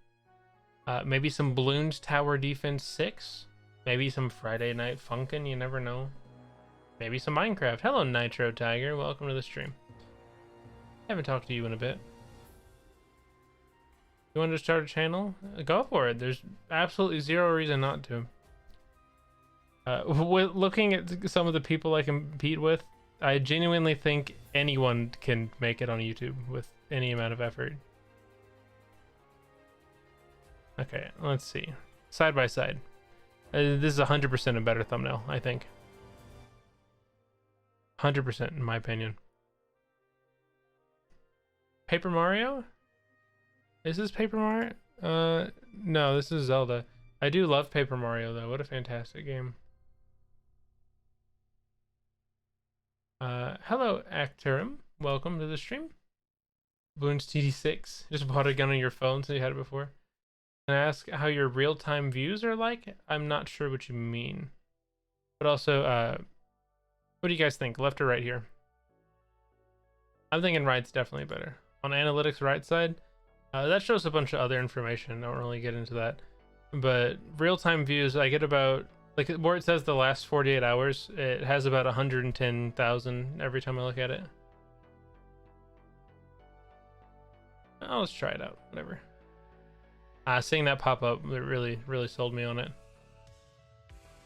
Maybe some Bloons Tower Defense 6. Maybe some Friday Night Funkin', you never know. Maybe some Minecraft. Hello, Nitro Tiger. Welcome to the stream. Haven't talked to you in a bit. You want to start a channel? Go for it. There's absolutely zero reason not to. Looking at some of the people I compete with, I genuinely think anyone can make it on YouTube with any amount of effort. Okay, let's see. Side by side. This is 100% a better thumbnail, I think. 100% in my opinion. Paper Mario? Is this Paper Mario? No, this is Zelda. I do love Paper Mario though. What a fantastic game. Hello, Acterum. Welcome to the stream. Bloons TD6. Just bought a gun on your phone, so you had it before. Can I ask how your real-time views are like? I'm not sure what you mean. But also, what do you guys think? Left or right here? I'm thinking right's definitely better. On analytics right side, that shows a bunch of other information. I don't really get into that. But real-time views, I get about, like where it says the last 48 hours, it has about 110,000 every time I look at it. Oh, let's try it out, whatever. Seeing that pop up, it really sold me on it.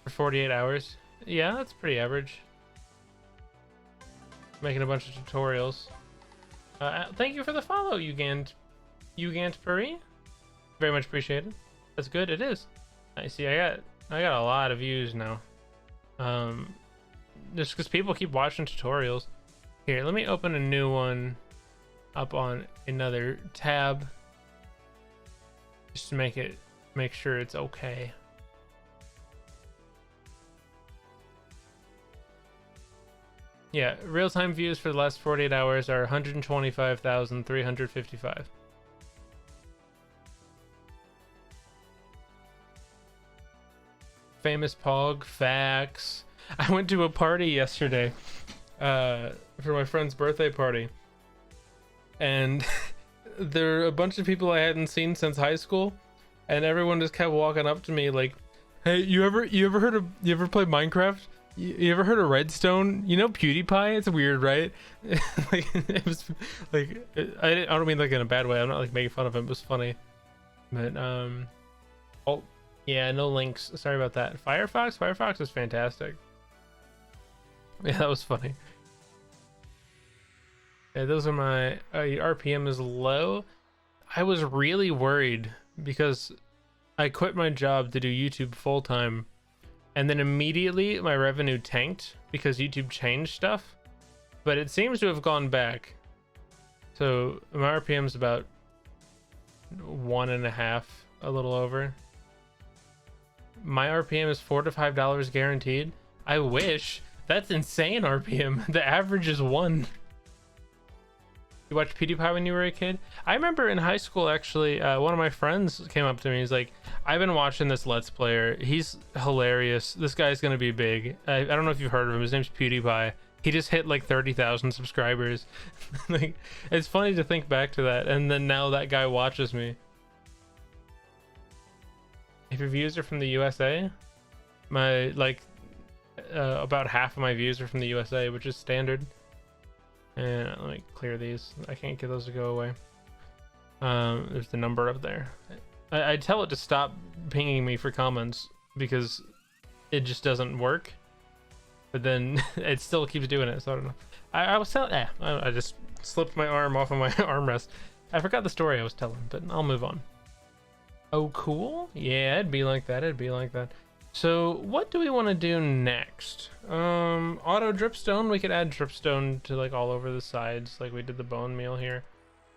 For 48 hours. Yeah, that's pretty average. Making a bunch of tutorials. Thank you for the follow, Ugant Puri. Very much appreciated. That's good. It is. I see. I got a lot of views now. just because people keep watching tutorials. Here, let me open a new one up on another tab just to make sure it's okay. Yeah, real-time views for the last 48 hours are 125,355. Famous Pog facts. I went to a party yesterday for my friend's birthday party, and there are a bunch of people I hadn't seen since high school, and everyone just kept walking up to me like, hey, you ever play Minecraft? You ever heard of Redstone? You know PewDiePie? It's weird, right? Like, it was like, I don't mean like in a bad way. I'm not like making fun of him. It was funny, but oh yeah, no links. Sorry about that. Firefox is fantastic. Yeah, that was funny. Yeah, those are my RPM is low. I was really worried because I quit my job to do YouTube full time, and then immediately my revenue tanked because YouTube changed stuff, but it seems to have gone back. So my RPM is about 1.5, a little over. My RPM is $4 to $5 guaranteed. I wish. That's insane RPM. The average is 1. You watched PewDiePie when you were a kid? I remember in high school, actually, one of my friends came up to me. He's like, I've been watching this Let's Player. He's hilarious. This guy's going to be big. I don't know if you've heard of him. His name's PewDiePie. He just hit like 30,000 subscribers. Like, it's funny to think back to that. And then now that guy watches me. If your views are from the USA, my about half of my views are from the USA, which is standard. And let me clear these. I can't get those to go away. There's the number up there. I tell it to stop pinging me for comments because it just doesn't work. But then it still keeps doing it, so I don't know. I was telling, I just slipped my arm off of my armrest. I forgot the story I was telling, but I'll move on. Oh, cool. Yeah, it'd be like that. It'd be like that. So what do we want to do next? Auto dripstone. We could add dripstone to like all over the sides, like we did the bone meal here,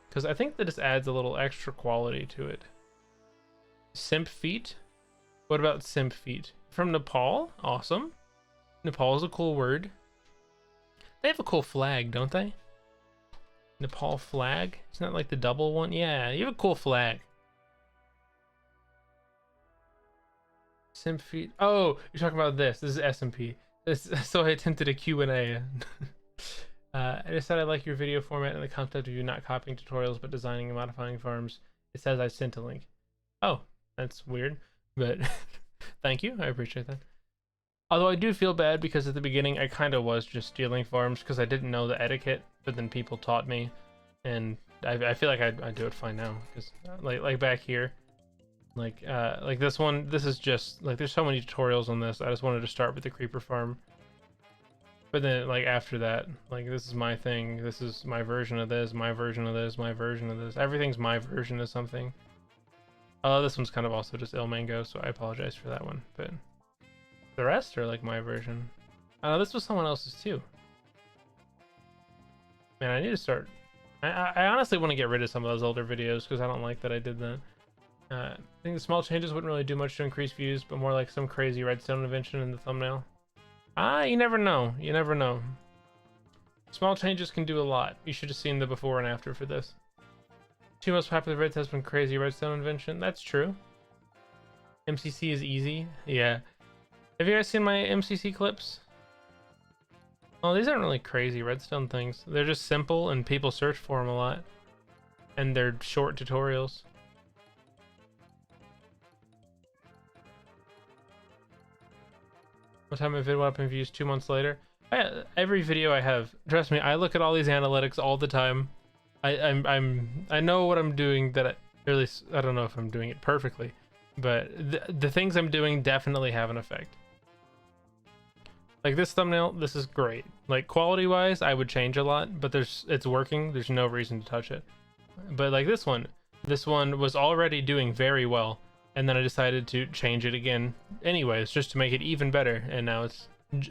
because I think that just adds a little extra quality to it. Simp feet. What about simp feet? From Nepal? Awesome. Nepal is a cool word. They have a cool flag, don't they? Nepal flag. Isn't that like the double one? Yeah, you have a cool flag. Simp feet. Oh, you're talking about this. This is SMP. So I attempted a Q&A. I just said I like your video format and the concept of you not copying tutorials but designing and modifying farms. It says I sent a link. Oh, that's weird, but thank you. I appreciate that. Although I do feel bad because at the beginning I kind of was just stealing farms because I didn't know the etiquette, but then people taught me, and I feel like I do it fine now because like back here. Like this one, this is just like there's so many tutorials on this. I just wanted to start with the creeper farm, but then like after that, like this is my thing, this is my version of this, my version of this, my version of this, everything's my version of something. This one's kind of also just Il Mango, so I apologize for that one, but the rest are like my version. This was someone else's too. Man, I need to start. I honestly want to get rid of some of those older videos because I don't like that I did that. I think the small changes wouldn't really do much to increase views, but more like some crazy redstone invention in the thumbnail. You never know. You never know. Small changes can do a lot. You should have seen the before and after for this. 2 most popular vids has been crazy redstone invention. That's true. MCC is easy. Yeah. Have you guys seen my MCC clips? Oh, these aren't really crazy redstone things. They're just simple and people search for them a lot. And they're short tutorials. What time my vid went up in views 2 months later? Every video I have, trust me, I look at all these analytics all the time. I know what I'm doing, that at least I don't know if I'm doing it perfectly, but the things I'm doing definitely have an effect. Like this thumbnail, this is great. Like quality wise, I would change a lot, but it's working. There's no reason to touch it. But like this one was already doing very well. And then I decided to change it again anyways, just to make it even better. And now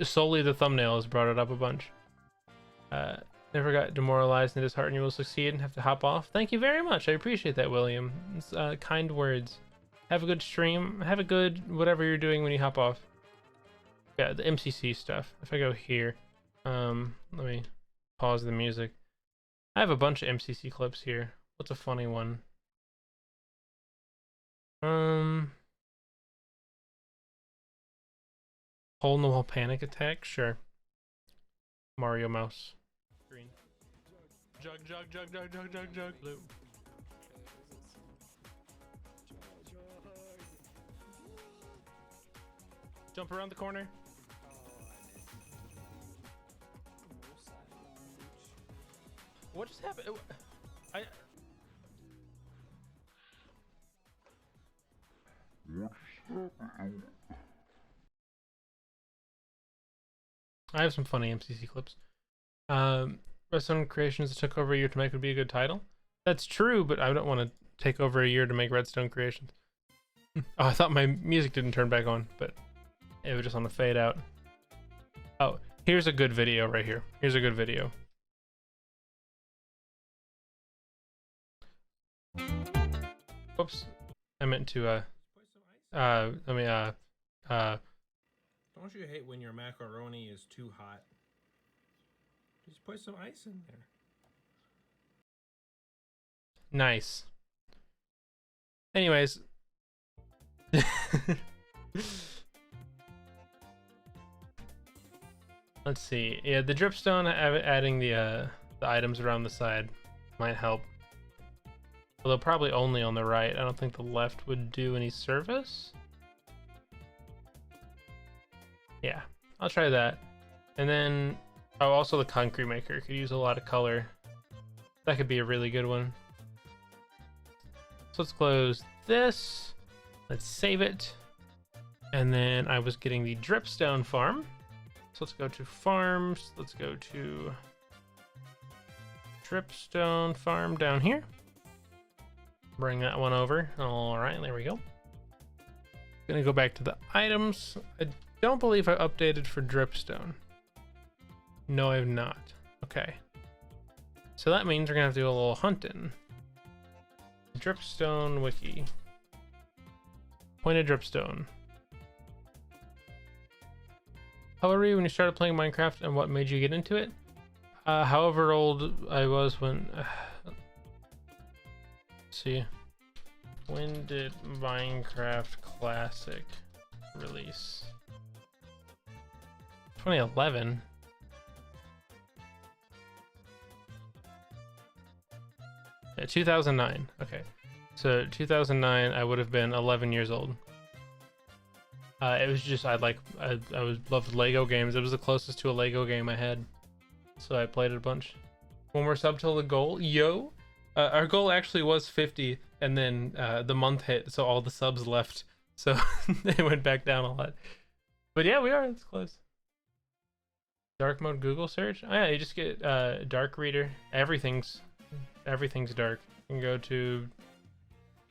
solely the thumbnail has brought it up a bunch. Never got demoralized and disheartened. You will succeed and have to hop off. Thank you very much. I appreciate that, William. It's, kind words. Have a good stream. Have a good whatever you're doing when you hop off. Yeah, the MCC stuff. If I go here, let me pause the music. I have a bunch of MCC clips here. What's a funny one? Hole in the wall panic attack? Sure. Mario mouse. Green. Jug, jug, jug, jug, jug, jug, jug. Blue. Jump around the corner. What just happened? I have some funny MCC clips. Redstone Creations took over a year to make would be a good title. That's true, but I don't want to take over a year to make Redstone Creations. Oh, I thought my music didn't turn back on, but it was just on the fade out. Oh, here's a good video right here. Here's a good video. Whoops. I meant to, don't you hate when your macaroni is too hot? Just put some ice in there. Nice. Anyways. Let's see. Yeah, the dripstone, adding the items around the side might help. Although probably only on the right. I don't think the left would do any service. Yeah, I'll try that. And then, oh, also the concrete maker could use a lot of color. That could be a really good one. So let's close this. Let's save it. And then I was getting the dripstone farm. So let's go to farms. Let's go to dripstone farm down here. Bring that one over. All right, there we go. Gonna go back to the items. I don't believe I updated for dripstone. No, I have not. Okay. So that means we're gonna have to do a little hunting. Dripstone wiki. Pointed dripstone. How old were you when you started playing Minecraft, and what made you get into it? However old I was when... let's see. When did Minecraft Classic release? 2011? Yeah, 2009. Okay. So 2009, I would have been 11 years old. It was just I loved Lego games. It was the closest to a Lego game I had, so I played it a bunch. One more sub till the goal, yo. Our goal actually was 50, and then the month hit, so all the subs left, so it went back down a lot. But yeah, we are. It's close. Dark mode Google search. Oh yeah, you just get dark reader. Everything's dark. You can go to,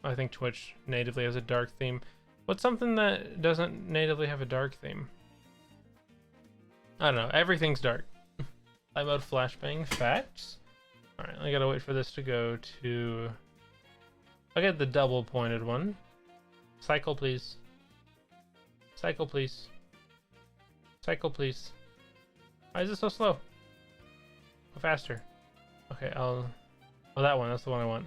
I think Twitch natively has a dark theme. What's something that doesn't natively have a dark theme? I don't know. Everything's dark. Light mode flashbang. Facts. Alright, I gotta wait for this to go to... I'll get the double pointed one. Cycle, please. Cycle, please. Cycle, please. Why is it so slow? Go faster. Okay, Oh, that one. That's the one I want.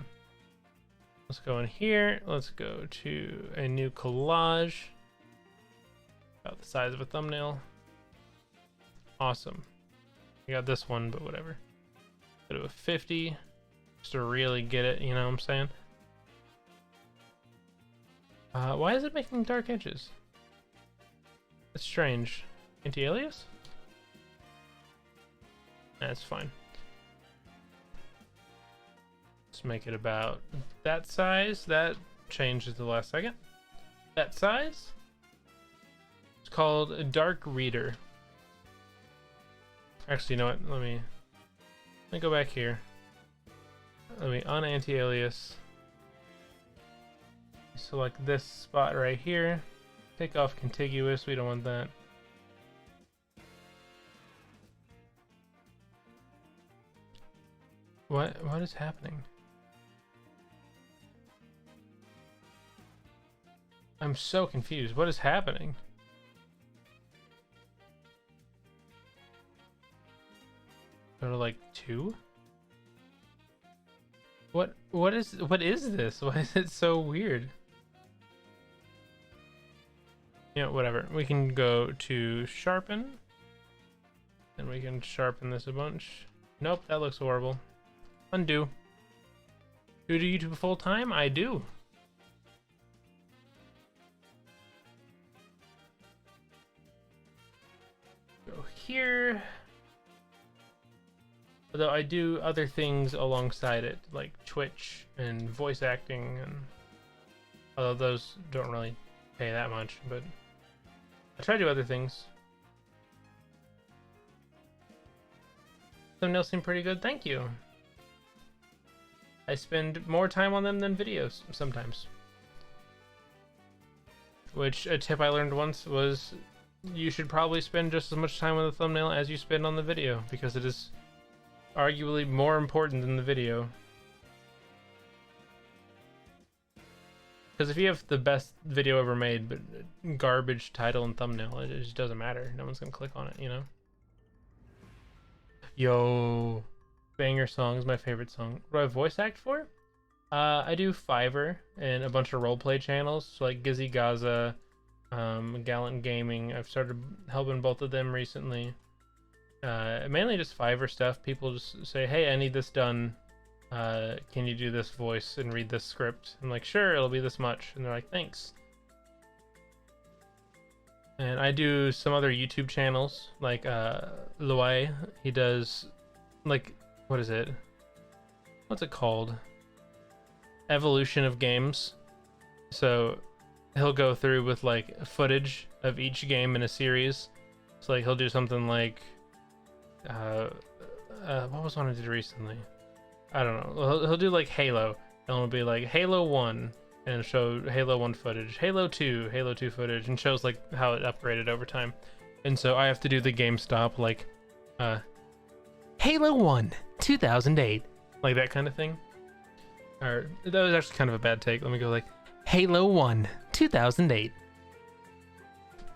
Let's go in here. Let's go to a new collage. About the size of a thumbnail. Awesome. I got this one, but whatever. Go to a 50. Just to really get it, you know what I'm saying? Why is it making dark edges? That's strange. Anti-alias? That's fine. Let's make it about that size. That changed at the last second. That size. It's called a dark reader. Actually, you know what? Let me go back here. Let me on anti-alias. Select this spot right here. Take off contiguous. We don't want that. What is happening? I'm so confused. What is happening? Go to like 2? What is this? Why is it so weird? You know, whatever. We can go to sharpen. And we can sharpen this a bunch. Nope, that looks horrible. Undo. Do YouTube full time? I do. Go here. Although I do other things alongside it, like Twitch and voice acting, and although those don't really pay that much, but I try to do other things. Thumbnails seem pretty good, thank you. I spend more time on them than videos sometimes. Which a tip I learned once was you should probably spend just as much time on the thumbnail as you spend on the video, because it is arguably more important than the video. Because if you have the best video ever made but garbage title and thumbnail, it just doesn't matter. No one's gonna click on it, you know? Yo, Banger Song is my favorite song. What do I voice act for? I do Fiverr and a bunch of roleplay channels, so like Gizzy Gaza, Gallant Gaming. I've started helping both of them recently. Mainly just Fiverr stuff. People just say, hey, I need this done. Can you do this voice and read this script? I'm like, sure, it'll be this much. And they're like, thanks. And I do some other YouTube channels, like Luai. He does, like, what is it? What's it called? Evolution of games. So he'll go through with like footage of each game in a series. So like he'll do something like what was one I did recently? I don't know. He'll do like Halo, and it'll be like Halo 1, and show Halo 1 footage, Halo 2 footage, and shows like how it upgraded over time. And so I have to do the GameStop, like Halo 1 2008, like that kind of thing. Or that was actually kind of a bad take. Let me go like Halo 1 2008.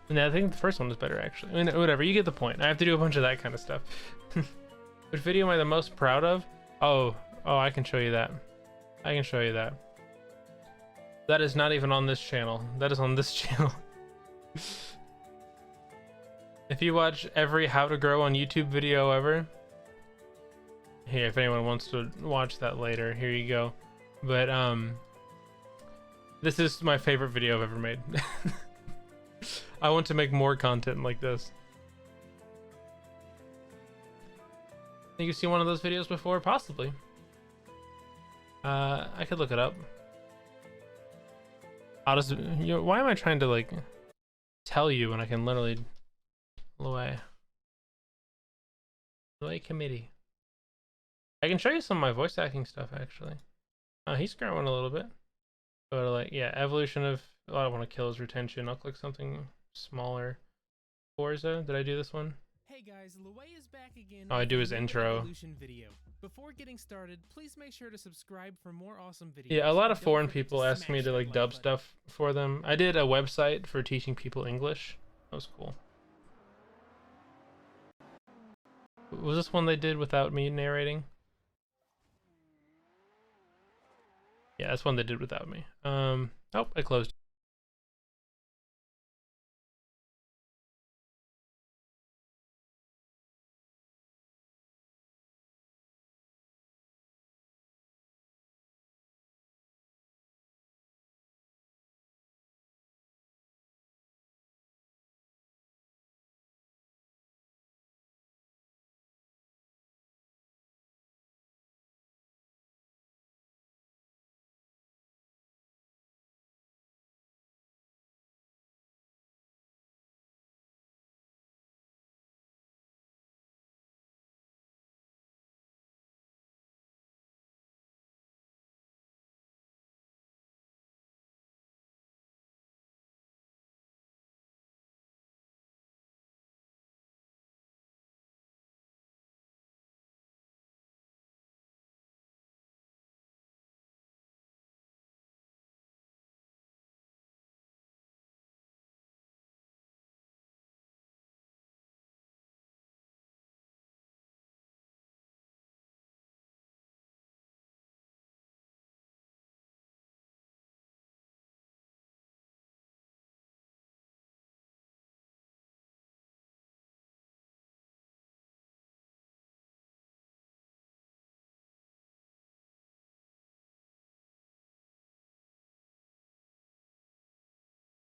And I think the first one was better, actually. I mean, whatever, you get the point. I have to do a bunch of that kind of stuff. Which video am I the most proud of? Oh, I can show you that. I can show you that. That is not even on this channel. That is on this channel. If you watch every How to Grow on YouTube video ever, here, if anyone wants to watch that later, here you go. But, this is my favorite video I've ever made. I want to make more content like this. Think you've seen one of those videos before? Possibly. I could look it up. I'll just, why am I trying to like tell you when I can literally Luai committee. I can show you some of my voice acting stuff actually. He's growing a little bit. But like, yeah, evolution of, I don't want to kill his retention. I'll click something smaller. Forza, did I do this one? Hey guys, Luai is back again. Oh, I do his intro. Video. Before getting started, please make sure to subscribe for more awesome videos. Yeah, a lot of foreign people ask me to like dub stuff for them. I did a website for teaching people English. That was cool. Was this one they did without me narrating? Yeah, that's one they did without me. Oh, I closed.